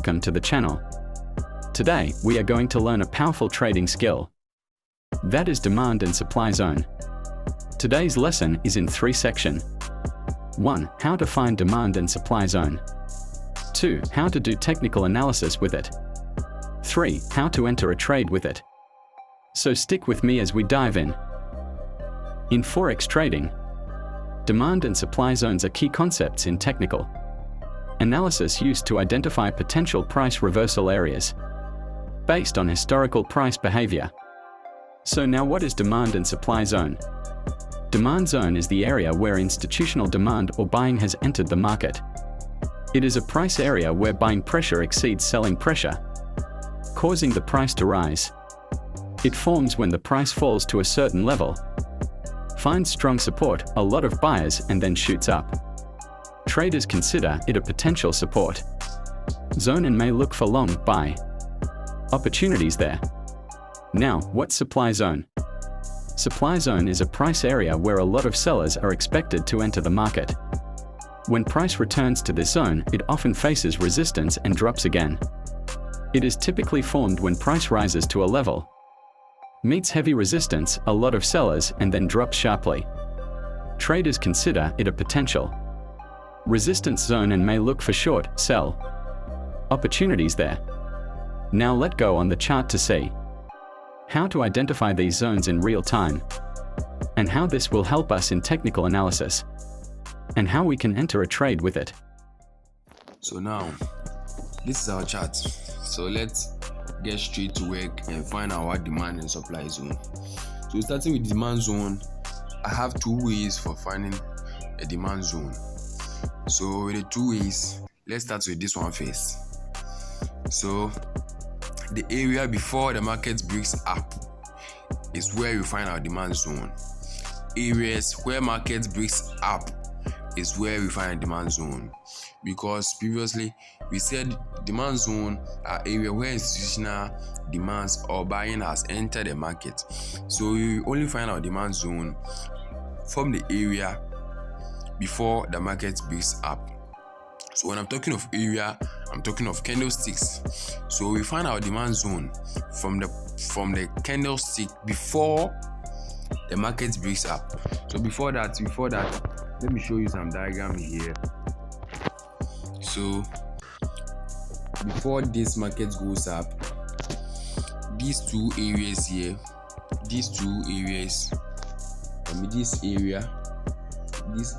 welcome to the channel. Today, we are going to learn a powerful trading skill. That is demand and supply zone. Today's lesson is in 3 sections. 1. How to find demand and supply zone. 2. How to do technical analysis with it. 3. How to enter a trade with it. So stick with me as we dive in. In Forex trading, demand and supply zones are key concepts in technical analysis used to identify potential price reversal areas based on historical price behavior. So now what is demand and supply zone? Demand zone is the area where institutional demand or buying has entered the market. It is a price area where buying pressure exceeds selling pressure, causing the price to rise. It forms when the price falls to a certain level, finds strong support, a lot of buyers, and then shoots up. Traders consider it a potential support zone and may look for long buy opportunities there. Now, what's supply zone? Supply zone is a price area where a lot of sellers are expected to enter the market. When price returns to this zone, it often faces resistance and drops again. It is typically formed when price rises to a level, meets heavy resistance, a lot of sellers, and then drops sharply. Traders consider it a potential resistance zone and may look for short, sell opportunities there. Now let go on the chart to see how to identify these zones in real time, and how this will help us in technical analysis, and how we can enter a trade with it. So now, this is our chart. So let's get straight to work and find our demand and supply zone. So starting with demand zone, I have 2 ways for finding a demand zone. So with the 2 ways, let's start with this one first. So the area before the market breaks up is where we find our demand zone. Areas where market breaks up is where we find a demand zone, because previously we said demand zone are area where institutional demands or buying has entered the market. So we only find our demand zone from the area before the market breaks up. So when I'm talking of area, I'm talking of candlesticks. So we find our demand zone from the candlestick before the market breaks up. So before that, let me show you some diagram here. So before this market goes up, these 2 areas here, this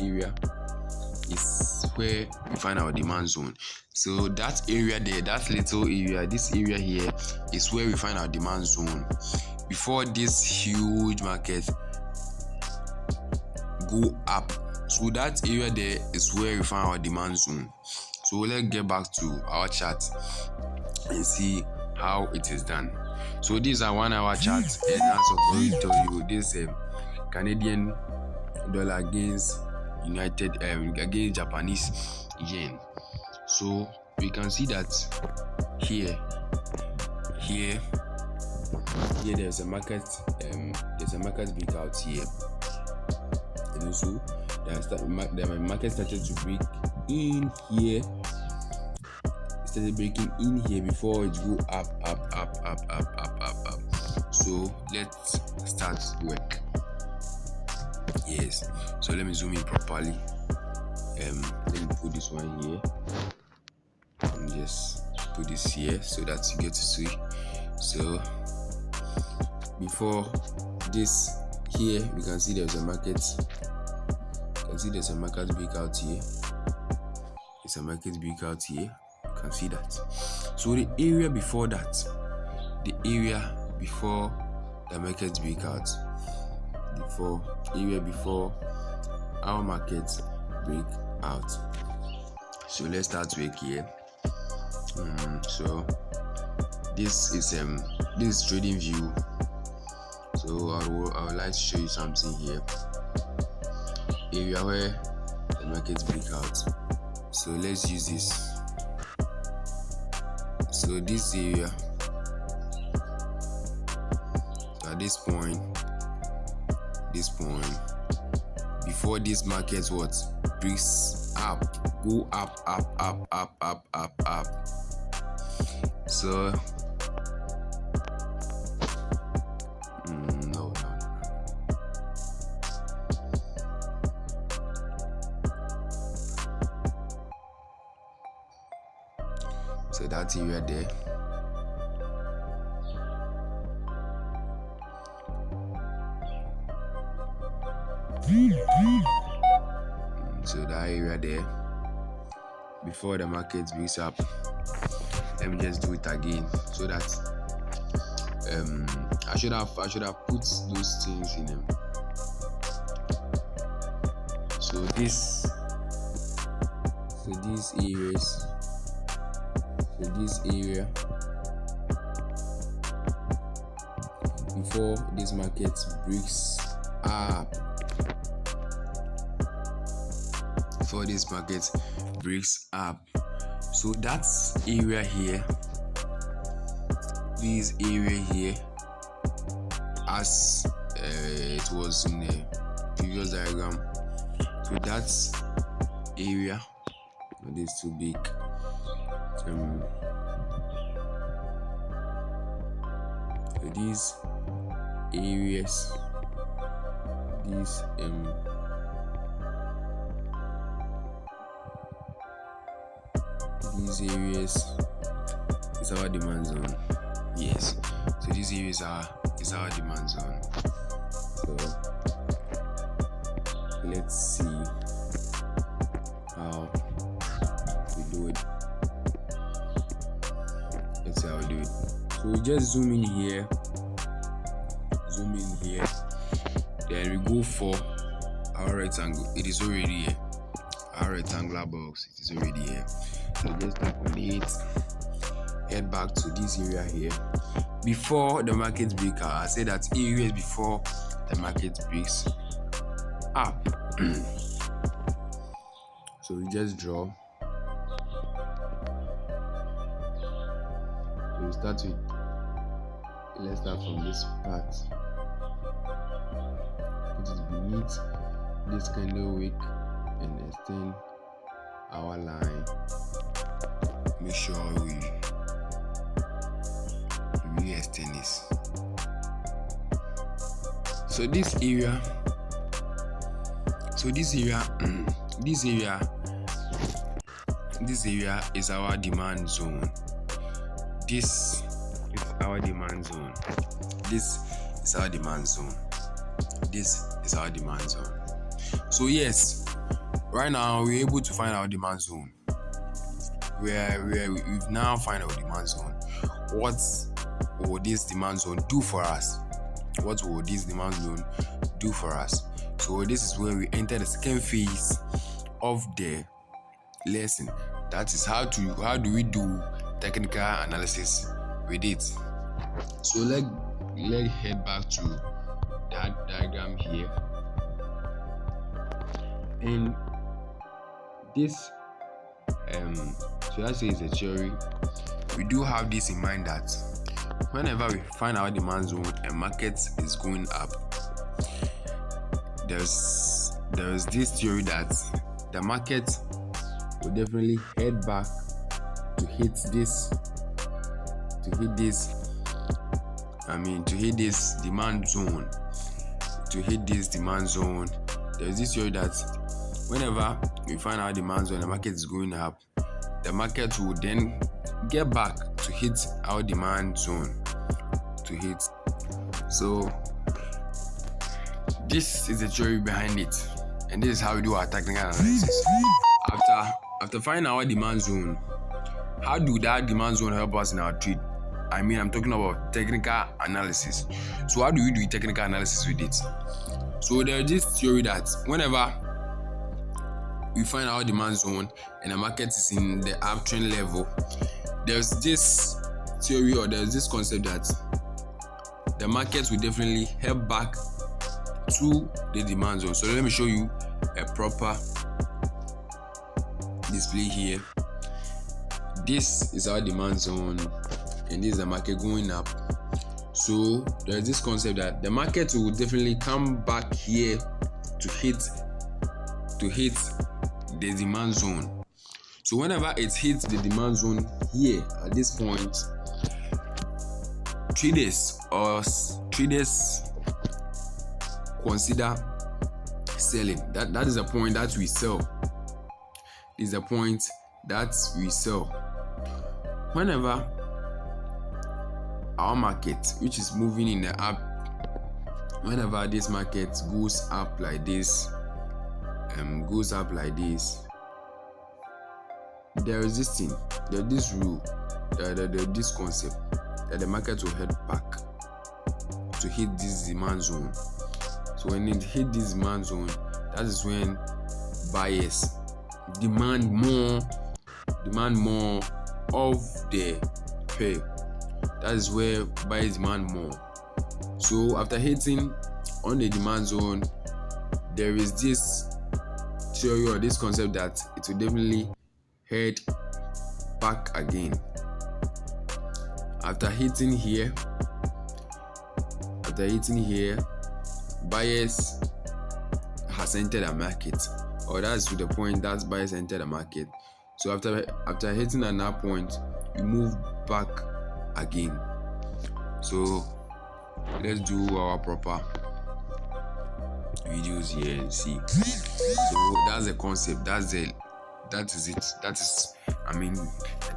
area is where we find our demand zone. So that area there, that little area, this area here is where we find our demand zone before this huge market go up. So that area there is where we find our demand zone. So let's get back to our chart and see how it is done. So these are 1 hour charts, and as I've already told you, this Canadian dollar against against Japanese yen. So we can see that here there's a market breakout here, and also the market started to break in here. Started breaking in here before it go up. So let's start work. Yes, so let me zoom in properly. Let me put this one here and just put this here so that you get to see. So before this here, we can see there's a market. You can see there's a market breakout here. There's a market breakout here. You can see that. So the area before that, the market breakout, before our market break out. So let's start work here. So this is trading view. So I would like to show you something here. Area where the market break out. So let's use this. So this area, so at this point, before this market breaks up, go up, So no. So that area there. So that area there, before the market breaks up, let me just do it again so that I should have put those things in them. So these areas, so this area before this market breaks up, so that's area here, this area here, as it was in the previous diagram. So that's area, but it's too big. So these areas, these areas is our demand zone. Yes, so these areas is our demand zone. So let's see how we do it. So we just zoom in here, then we go for our rectangle. It is already here. Our rectangular box, it is already here. So just tap on it, head back to this area here. Before the market break out, I said that areas before the market breaks up. So we just draw. So we start with, let's start from this part. Put it beneath this candle wick and extend our line. Make sure we really extend this. So this area is our demand zone. This is our demand zone. This is our demand zone. This is our demand zone. So yes, right now we're able to find our demand zone. We've now find our demand zone. What will this demand zone do for us? So this is where we enter the second phase of the lesson. That is how do we do technical analysis with it. So let's head back to that diagram here. And this so that is a theory. We do have this in mind that whenever we find our demand zone and market is going up, there's this theory that the market will definitely head back to hit this demand zone. There's this theory that whenever we find our demand zone and the market is going up, the market will then get back to hit our demand zone So this is the theory behind it, and this is how we do our technical analysis. After finding our demand zone, how do that demand zone help us in our trade? I'm talking about technical analysis. So how do we do technical analysis with it? So there's this theory that whenever we find our demand zone and the market is in the uptrend level, there's this theory or there's this concept that the market will definitely head back to the demand zone. So let me show you a proper display here. This is our demand zone and this is the market going up. So there's this concept that the market will definitely come back here to hit the demand zone. So whenever it hits the demand zone here at this point, traders consider selling. That is the point that we sell. Is the point that we sell. Whenever our market, which is moving in the up, whenever this market goes up like this, there is this thing, there's this rule, this concept that the market will head back to hit this demand zone. So when it hit this demand zone, that is when buyers demand more of the pair. That is where buyers demand more. So after hitting on the demand zone, there is this theory or this concept that it will definitely head back again. After hitting here, buyers has entered the market, or that's to the point that buyers enter the market. So after hitting at that point, you move back again. So let's do our proper videos here and see. So that's the concept. That is it. That is the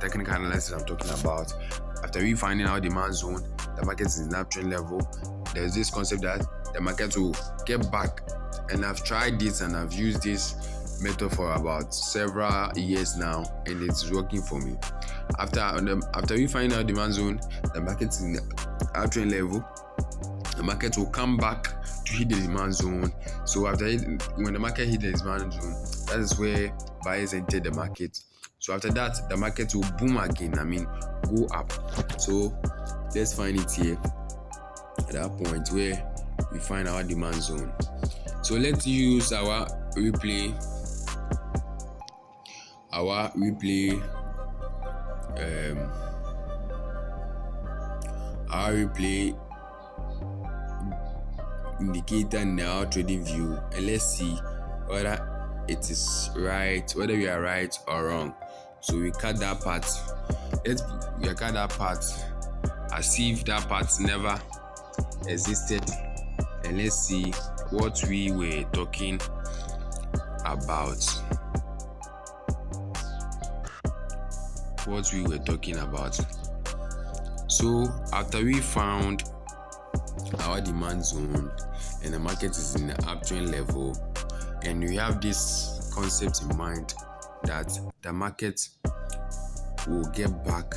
technical analysis I'm talking about. After we finding out demand zone, the market is in uptrend level. There's this concept that the market will get back, and I've tried this and I've used this method for about several years now, and it's working for me. After we find out demand zone, the market is in the uptrend level. The market will come back to hit the demand zone. So when the market hit the demand zone, that is where buyers enter the market. So after that, the market will boom again. Go up. So let's find it here at that point where we find our demand zone. So let's use our replay indicator now trading view, and let's see whether it is right, whether we are right or wrong. So we cut that part. We cut that part as if that part never existed, and let's see what we were talking about. So after we found our demand zone and the market is in the uptrend level, and we have this concept in mind that the market will get back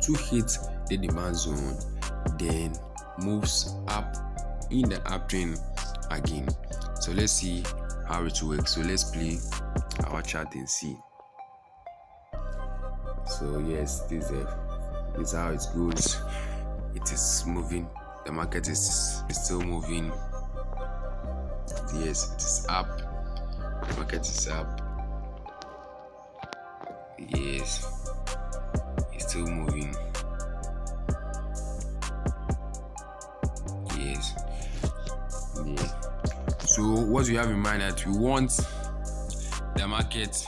to hit the demand zone, then moves up in the uptrend again. So let's see how it works. So let's play our chart and see. So yes, this is how it goes. It is moving. The market is still moving. Yes, it is up. The market is up. Yes, it's still moving. Yes. Yeah. So what we have in mind that we want the market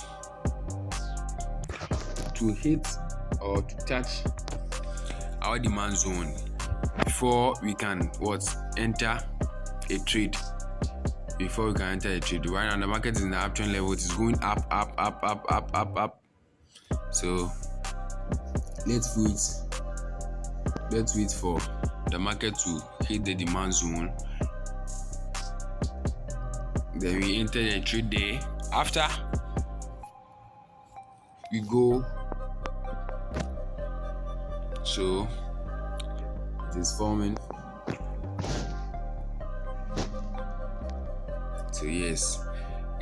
to hit or to touch our demand zone before we can enter a trade. Right now the market is in the uptrend level. It is going up. So let's wait for the market to hit the demand zone. Then we enter the trade there. After we go, so it is forming. So yes,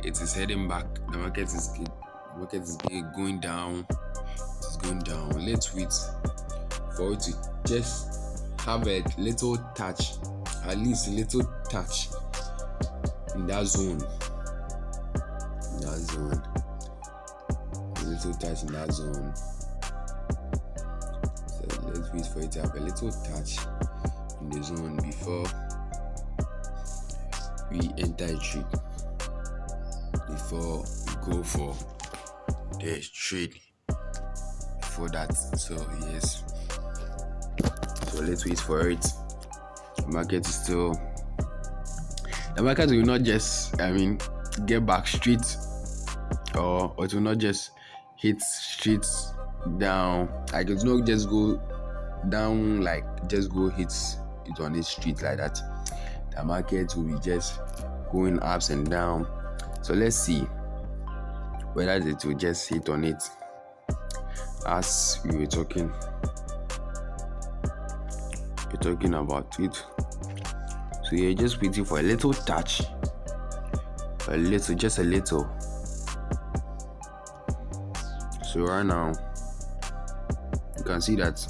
it is heading back. The market is going down. It is going down. Let's wait for it to just have a little touch, at least a little touch in that zone. A little touch in that zone. So let's wait for it to have a little touch in the zone before we enter a trade, before we go for the trade for that. So yes, so let's wait for it. The market is still, the market will not just get back straight, or it will not just hit straight down, like it will not just go down, like just go hit it on the street like that. The market will be just going ups and down. So let's see whether it will just hit on it as we were talking about it. So you're just waiting for a little touch, just a little. So right now you can see that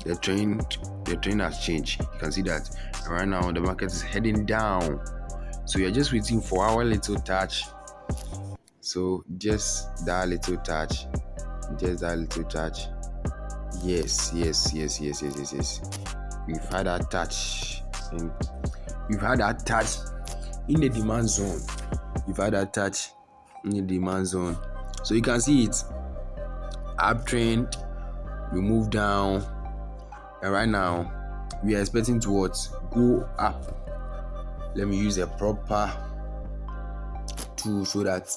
the trend has changed. You can see that right now the market is heading down. So you're just waiting for our little touch. So just that little touch. Yes. We've had that touch. And we've had that touch in the demand zone. So you can see it. Uptrend, we move down. And right now, we are expecting to what? Go up. Let me use a proper tool so that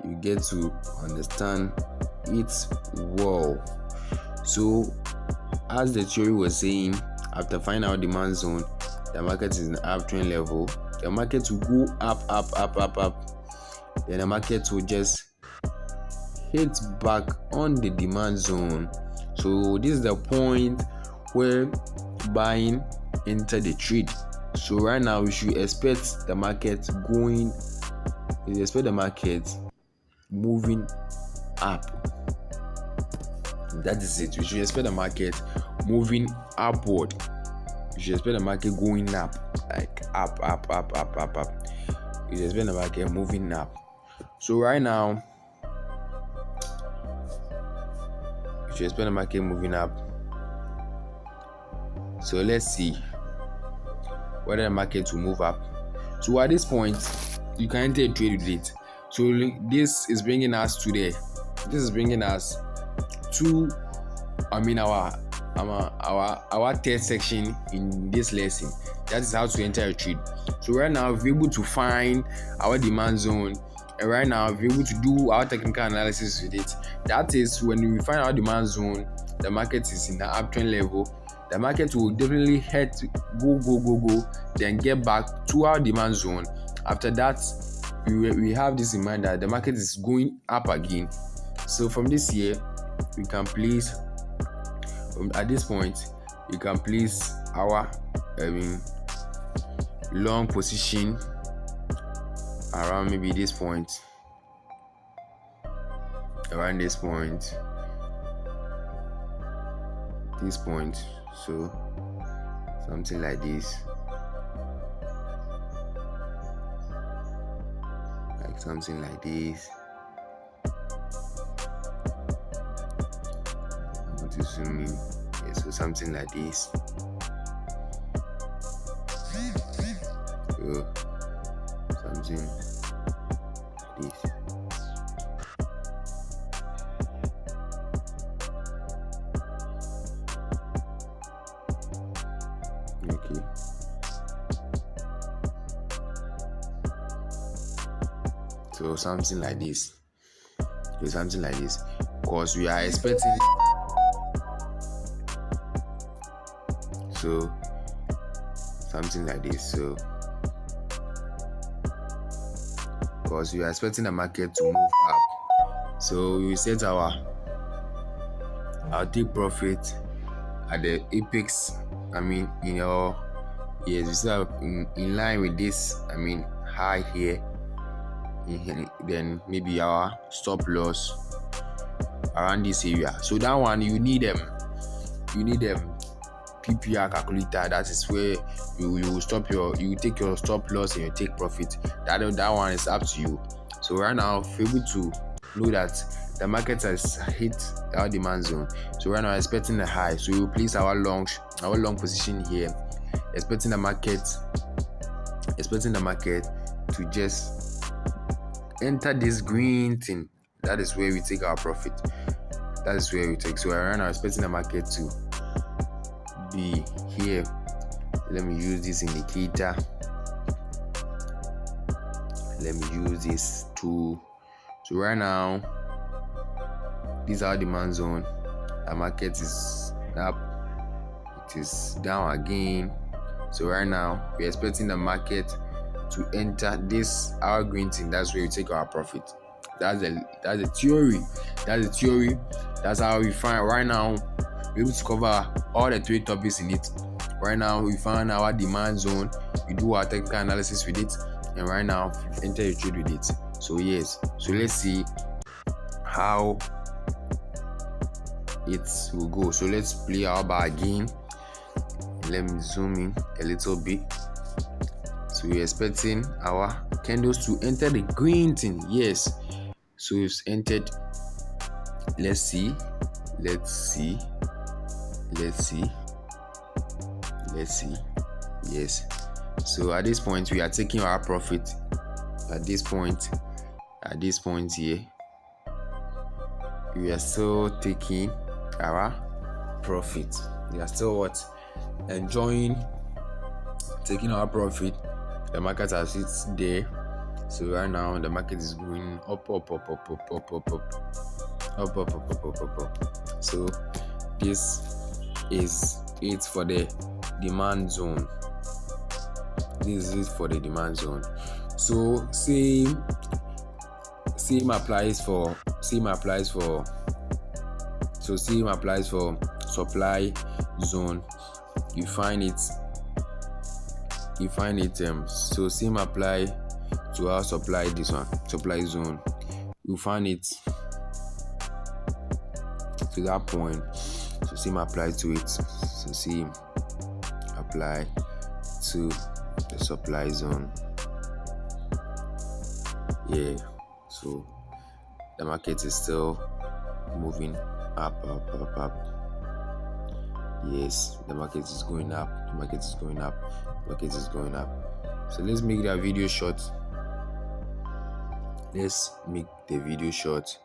you get to understand it well. So, as the theory was saying, after finding out demand zone, the market is in the uptrend level. The market will go up. Then the market will just hit back on the demand zone. So this is the point where buying enter the trade. So right now we should expect the market moving up. That is it. We should expect the market moving upward. You should expect the market going up, like up. You should expect the market moving up. So right now, you should expect the market moving up. So let's see whether the market will move up. So at this point, you can enter a trade with it. So this is bringing us to our third section in this lesson. That is how to enter a trade. So right now we're able to find our demand zone, and right now we're able to do our technical analysis with it. That is, when we find our demand zone, the market is in the uptrend level. The market will definitely go, then get back to our demand zone. After that, we have this in mind that the market is going up again. So from this here, we can place, at this point, we can place our long position around maybe this point, so something like this, I want to zoom in. Yeah, so something like this. So something like this. Okay. So something like this. Because we are expecting. So something like this. So because we are expecting the market to move up. So we set our take profit at the apex. We still in line with this. High here. Then maybe our stop loss around this area. So that one you need them PPR calculator. That is where you take your stop loss and you take profit. That one is up to you. So right now, if you're able to know that the market has hit our demand zone, so right now expecting a high, so we will place our long position here, expecting the market to just enter this green thing, that is where we take our profit. That is where we take. So right now I'm expecting the market to be here. Let me use this indicator. Let me use this tool. So right now, this is our demand zone. The market is up, it is down again. So right now we're expecting the market to enter this our green thing. That's where we take our profit. That's the theory. That's the theory. That's how we find right now. We're able to cover all the 3 topics in it. Right now we find our demand zone, we do our technical analysis with it, and right now enter a trade with it. So yes, so let's see how it will go. So let's play our bar again. Let me zoom in a little bit. So we're expecting our candles to enter the green thing. Yes, so it's entered. Let's see. Yes, so at this point we are taking our profit. At this point here, we are still taking our profit. We are still enjoying taking our profit. The market has hit there. So right now the market is going up. So this is it for the demand zone. This is for the demand zone. So same applies for supply zone. You find it so same apply to our supply zone. You find it to that point, so same apply to it. So same apply to the supply zone. Yeah, so the market is still moving up. Yes, the market is going up. So let's make that video short. Let's make the video short.